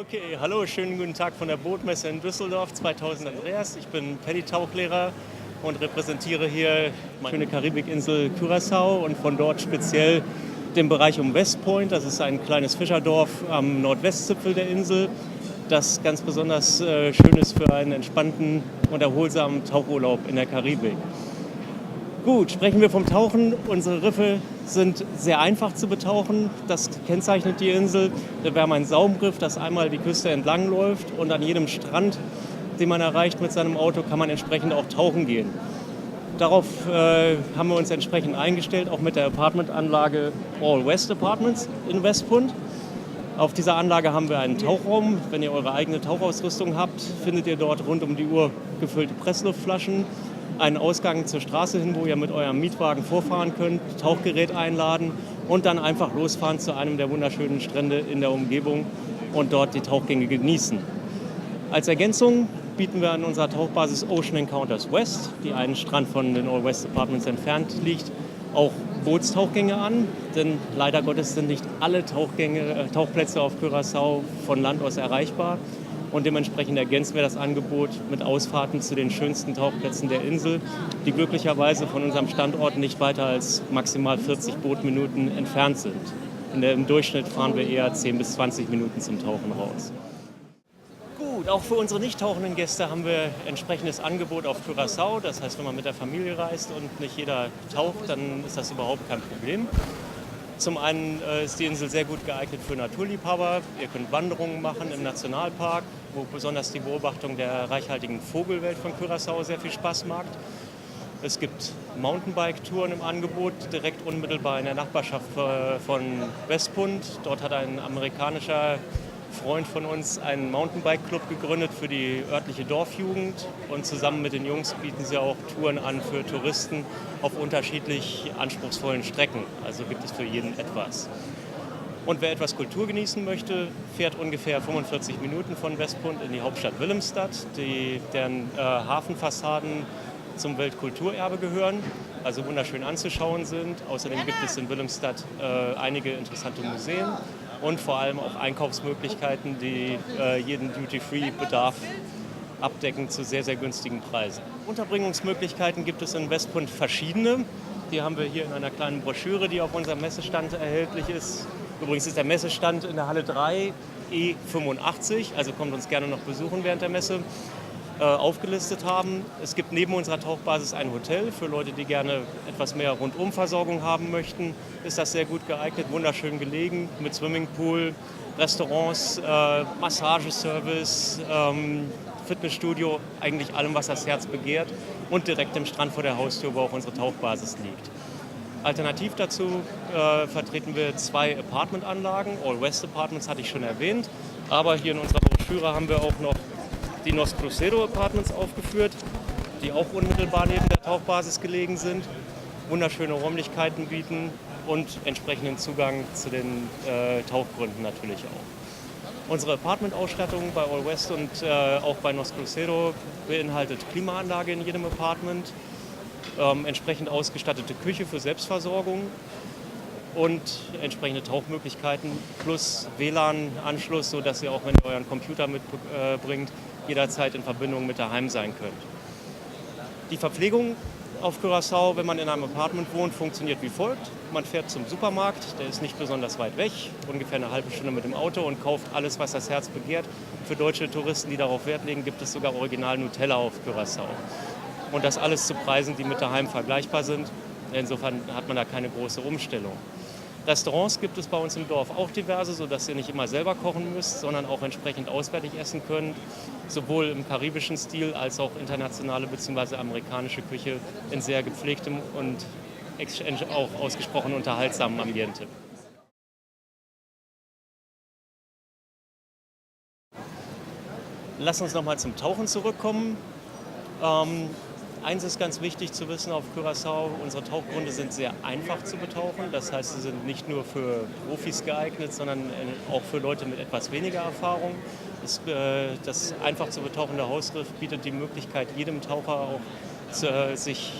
Okay, hallo, schönen guten Tag von der Bootmesse in Düsseldorf 2000 Andreas. Ich bin Paddy-Tauchlehrer und repräsentiere hier die schöne Karibikinsel Curaçao und von dort speziell den Bereich um West Point. Das ist ein kleines Fischerdorf am Nordwestzipfel der Insel, das ganz besonders schön ist für einen entspannten und erholsamen Tauchurlaub in der Karibik. Gut, sprechen wir vom Tauchen. Unsere Riffe sind sehr einfach zu betauchen. Das kennzeichnet die Insel. Wir haben ein Saumriff, das einmal die Küste entlang läuft und an jedem Strand, den man erreicht mit seinem Auto, kann man entsprechend auch tauchen gehen. Darauf haben wir uns entsprechend eingestellt, auch mit der Apartmentanlage All West Apartments in Westpunt. Auf dieser Anlage haben wir einen Tauchraum. Wenn ihr eure eigene Tauchausrüstung habt, findet ihr dort rund um die Uhr gefüllte Pressluftflaschen, einen Ausgang zur Straße hin, wo ihr mit eurem Mietwagen vorfahren könnt, Tauchgerät einladen und dann einfach losfahren zu einem der wunderschönen Strände in der Umgebung und dort die Tauchgänge genießen. Als Ergänzung bieten wir an unserer Tauchbasis Ocean Encounters West, die einen Strand von den All West Apartments entfernt liegt, auch Bootstauchgänge an, denn leider Gottes sind nicht alle Tauchplätze auf Curaçao von Land aus erreichbar. Und dementsprechend ergänzen wir das Angebot mit Ausfahrten zu den schönsten Tauchplätzen der Insel, die glücklicherweise von unserem Standort nicht weiter als maximal 40 Bootminuten entfernt sind. Im Durchschnitt fahren wir eher 10 bis 20 Minuten zum Tauchen raus. Gut, auch für unsere nicht tauchenden Gäste haben wir entsprechendes Angebot auf Curaçao. Das heißt, wenn man mit der Familie reist und nicht jeder taucht, dann ist das überhaupt kein Problem. Zum einen ist die Insel sehr gut geeignet für Naturliebhaber. Ihr könnt Wanderungen machen im Nationalpark, wo besonders die Beobachtung der reichhaltigen Vogelwelt von Curaçao sehr viel Spaß macht. Es gibt Mountainbike-Touren im Angebot, direkt unmittelbar in der Nachbarschaft von Westpunt. Dort hat ein amerikanischer Freund von uns einen Mountainbike-Club gegründet für die örtliche Dorfjugend und zusammen mit den Jungs bieten sie auch Touren an für Touristen auf unterschiedlich anspruchsvollen Strecken. Also gibt es für jeden etwas. Und wer etwas Kultur genießen möchte, fährt ungefähr 45 Minuten von Westpunt in die Hauptstadt Willemstad, deren Hafenfassaden zum Weltkulturerbe gehören, also wunderschön anzuschauen sind. Außerdem gibt es in Willemstad einige interessante Museen und vor allem auch Einkaufsmöglichkeiten, die jeden Duty-Free-Bedarf abdecken zu sehr, sehr günstigen Preisen. Unterbringungsmöglichkeiten gibt es in Westpunt verschiedene. Die haben wir hier in einer kleinen Broschüre, die auf unserem Messestand erhältlich ist. Übrigens ist der Messestand in der Halle 3 E85, also kommt uns gerne noch besuchen während der Messe, aufgelistet haben. Es gibt neben unserer Tauchbasis ein Hotel für Leute, die gerne etwas mehr Rundumversorgung haben möchten. Ist das sehr gut geeignet, wunderschön gelegen mit Swimmingpool, Restaurants, Massageservice, Fitnessstudio, eigentlich allem, was das Herz begehrt und direkt im Strand vor der Haustür, wo auch unsere Tauchbasis liegt. Alternativ dazu vertreten wir 2 Apartmentanlagen. All West Apartments hatte ich schon erwähnt, aber hier in unserer Broschüre haben wir auch noch die Nos Crucero Apartments aufgeführt, die auch unmittelbar neben der Tauchbasis gelegen sind, wunderschöne Räumlichkeiten bieten und entsprechenden Zugang zu den Tauchgründen natürlich auch. Unsere Apartment-Ausstattung bei All West und auch bei Nos Crucero beinhaltet Klimaanlage in jedem Apartment, entsprechend ausgestattete Küche für Selbstversorgung und entsprechende Tauchmöglichkeiten plus WLAN-Anschluss, sodass ihr auch, wenn ihr euren Computer mitbringt, jederzeit in Verbindung mit daheim sein könnt. Die Verpflegung auf Curaçao, wenn man in einem Apartment wohnt, funktioniert wie folgt. Man fährt zum Supermarkt, der ist nicht besonders weit weg, ungefähr eine halbe Stunde mit dem Auto und kauft alles, was das Herz begehrt. Für deutsche Touristen, die darauf Wert legen, gibt es sogar original Nutella auf Curaçao. Und das alles zu Preisen, die mit daheim vergleichbar sind. Insofern hat man da keine große Umstellung. Restaurants gibt es bei uns im Dorf auch diverse, sodass ihr nicht immer selber kochen müsst, sondern auch entsprechend auswärtig essen könnt. Sowohl im karibischen Stil als auch internationale bzw. amerikanische Küche in sehr gepflegtem und auch ausgesprochen unterhaltsamen Ambiente. Lass uns nochmal zum Tauchen zurückkommen. Eins ist ganz wichtig zu wissen auf Curaçao, unsere Tauchgründe sind sehr einfach zu betauchen. Das heißt, sie sind nicht nur für Profis geeignet, sondern auch für Leute mit etwas weniger Erfahrung. Das einfach zu betauchende Hausriff bietet die Möglichkeit, jedem Taucher auch sich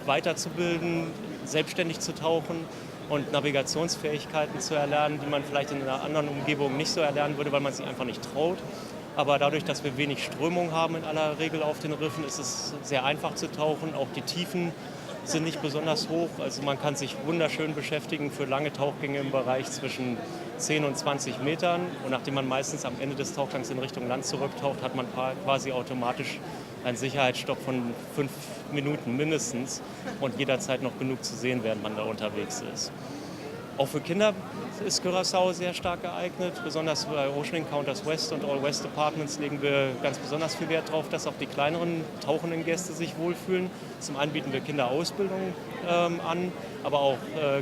weiterzubilden, selbstständig zu tauchen und Navigationsfähigkeiten zu erlernen, die man vielleicht in einer anderen Umgebung nicht so erlernen würde, weil man sich einfach nicht traut. Aber dadurch, dass wir wenig Strömung haben in aller Regel auf den Riffen, ist es sehr einfach zu tauchen. Auch die Tiefen sind nicht besonders hoch. Also man kann sich wunderschön beschäftigen für lange Tauchgänge im Bereich zwischen 10 und 20 Metern. Und nachdem man meistens am Ende des Tauchgangs in Richtung Land zurücktaucht, hat man quasi automatisch einen Sicherheitsstopp von 5 Minuten mindestens und jederzeit noch genug zu sehen, während man da unterwegs ist. Auch für Kinder ist Curaçao sehr stark geeignet. Besonders bei Ocean Encounters West und All West Apartments legen wir ganz besonders viel Wert darauf, dass auch die kleineren tauchenden Gäste sich wohlfühlen. Zum einen bieten wir Kinderausbildung an, aber auch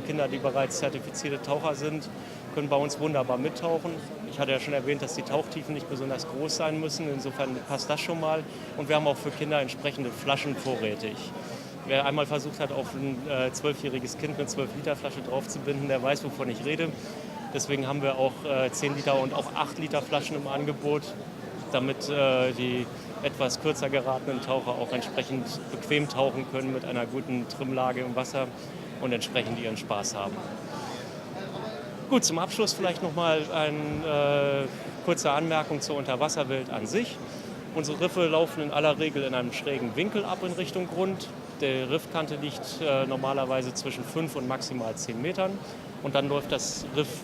Kinder, die bereits zertifizierte Taucher sind, können bei uns wunderbar mittauchen. Ich hatte ja schon erwähnt, dass die Tauchtiefen nicht besonders groß sein müssen. Insofern passt das schon mal. Und wir haben auch für Kinder entsprechende Flaschen vorrätig. Wer einmal versucht hat, auf ein 12-jähriges Kind eine 12-Liter-Flasche draufzubinden, der weiß, wovon ich rede. Deswegen haben wir auch 10 Liter und auch 8 Liter Flaschen im Angebot, damit die etwas kürzer geratenen Taucher auch entsprechend bequem tauchen können mit einer guten Trimmlage im Wasser und entsprechend ihren Spaß haben. Gut, zum Abschluss vielleicht nochmal eine kurze Anmerkung zur Unterwasserwelt an sich. Unsere Riffe laufen in aller Regel in einem schrägen Winkel ab in Richtung Grund. Die Riffkante liegt normalerweise zwischen 5 und maximal 10 Metern. Und dann läuft das Riff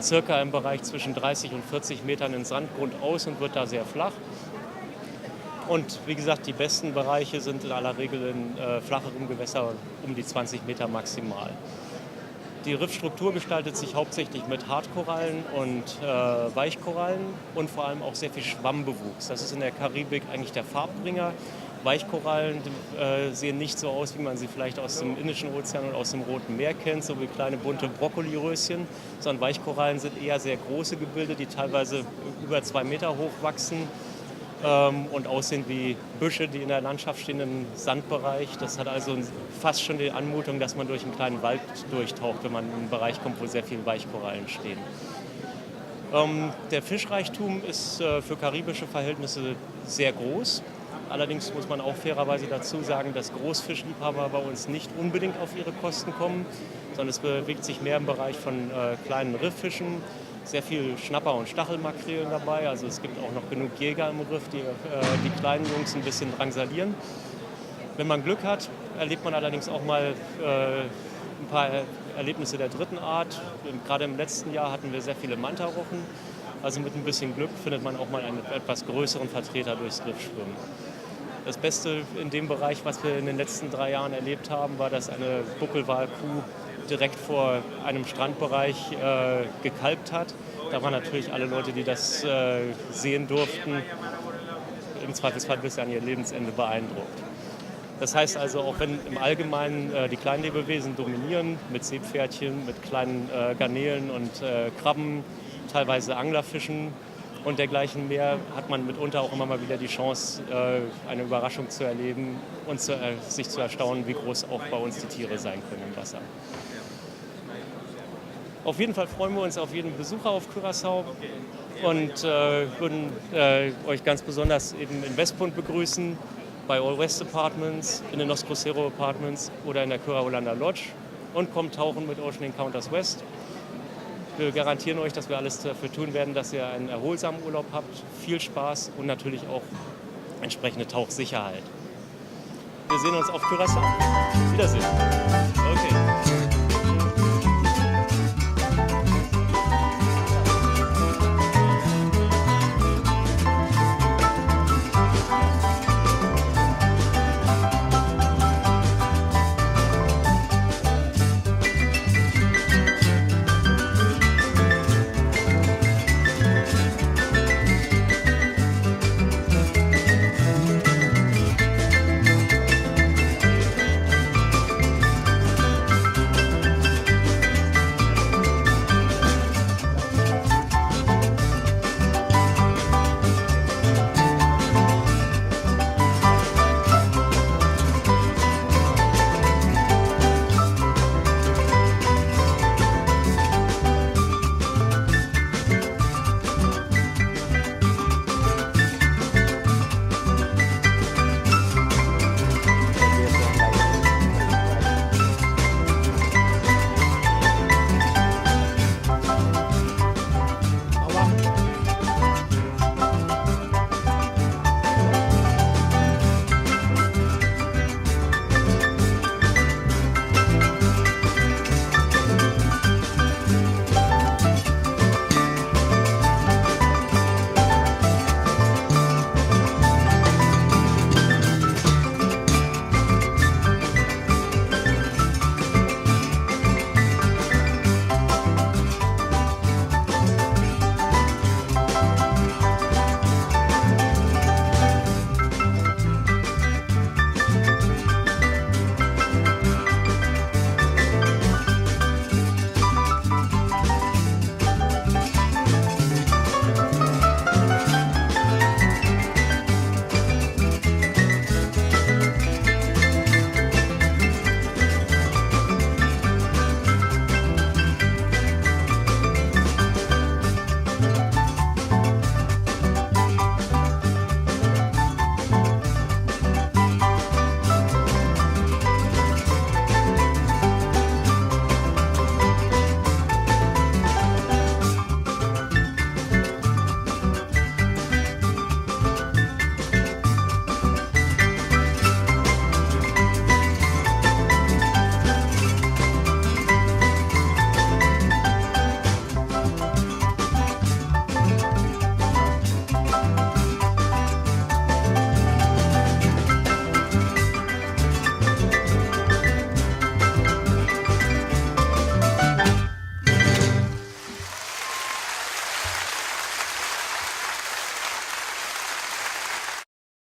circa im Bereich zwischen 30 und 40 Metern in Sandgrund aus und wird da sehr flach. Und wie gesagt, die besten Bereiche sind in aller Regel in flacherem Gewässer um die 20 Meter maximal. Die Riffstruktur gestaltet sich hauptsächlich mit Hartkorallen und Weichkorallen und vor allem auch sehr viel Schwammbewuchs. Das ist in der Karibik eigentlich der Farbbringer. Weichkorallen sehen nicht so aus, wie man sie vielleicht aus dem Indischen Ozean und aus dem Roten Meer kennt, so wie kleine bunte Brokkoliröschen, sondern Weichkorallen sind eher sehr große Gebilde, die teilweise über 2 Meter hoch wachsen und aussehen wie Büsche, die in der Landschaft stehen im Sandbereich. Das hat also fast schon die Anmutung, dass man durch einen kleinen Wald durchtaucht, wenn man in einen Bereich kommt, wo sehr viele Weichkorallen stehen. Der Fischreichtum ist für karibische Verhältnisse sehr groß. Allerdings muss man auch fairerweise dazu sagen, dass Großfischliebhaber bei uns nicht unbedingt auf ihre Kosten kommen, sondern es bewegt sich mehr im Bereich von kleinen Rifffischen, sehr viel Schnapper und Stachelmakrelen dabei. Also es gibt auch noch genug Jäger im Riff, die die kleinen Jungs ein bisschen drangsalieren. Wenn man Glück hat, erlebt man allerdings auch mal ein paar Erlebnisse der dritten Art. Gerade im letzten Jahr hatten wir sehr viele Mantarochen. Also mit ein bisschen Glück findet man auch mal einen etwas größeren Vertreter durchs Riff schwimmen. Das Beste in dem Bereich, was wir in den letzten 3 Jahren erlebt haben, war, dass eine Buckelwalkuh direkt vor einem Strandbereich gekalbt hat. Da waren natürlich alle Leute, die das sehen durften, im Zweifelsfall bis an ihr Lebensende beeindruckt. Das heißt also, auch wenn im Allgemeinen die Kleinlebewesen dominieren, mit Seepferdchen, mit kleinen Garnelen und Krabben, teilweise Anglerfischen und dergleichen mehr, hat man mitunter auch immer mal wieder die Chance, eine Überraschung zu erleben und sich zu erstaunen, wie groß auch bei uns die Tiere sein können im Wasser. Auf jeden Fall freuen wir uns auf jeden Besucher auf Curaçao und würden euch ganz besonders eben in Westpunt begrüßen, bei All West Apartments, in den Nos Crucero Apartments oder in der Cura Holanda Lodge und kommt tauchen mit Ocean Encounters West. Wir garantieren euch, dass wir alles dafür tun werden, dass ihr einen erholsamen Urlaub habt, viel Spaß und natürlich auch entsprechende Tauchsicherheit. Wir sehen uns auf Curaçao. Wiedersehen.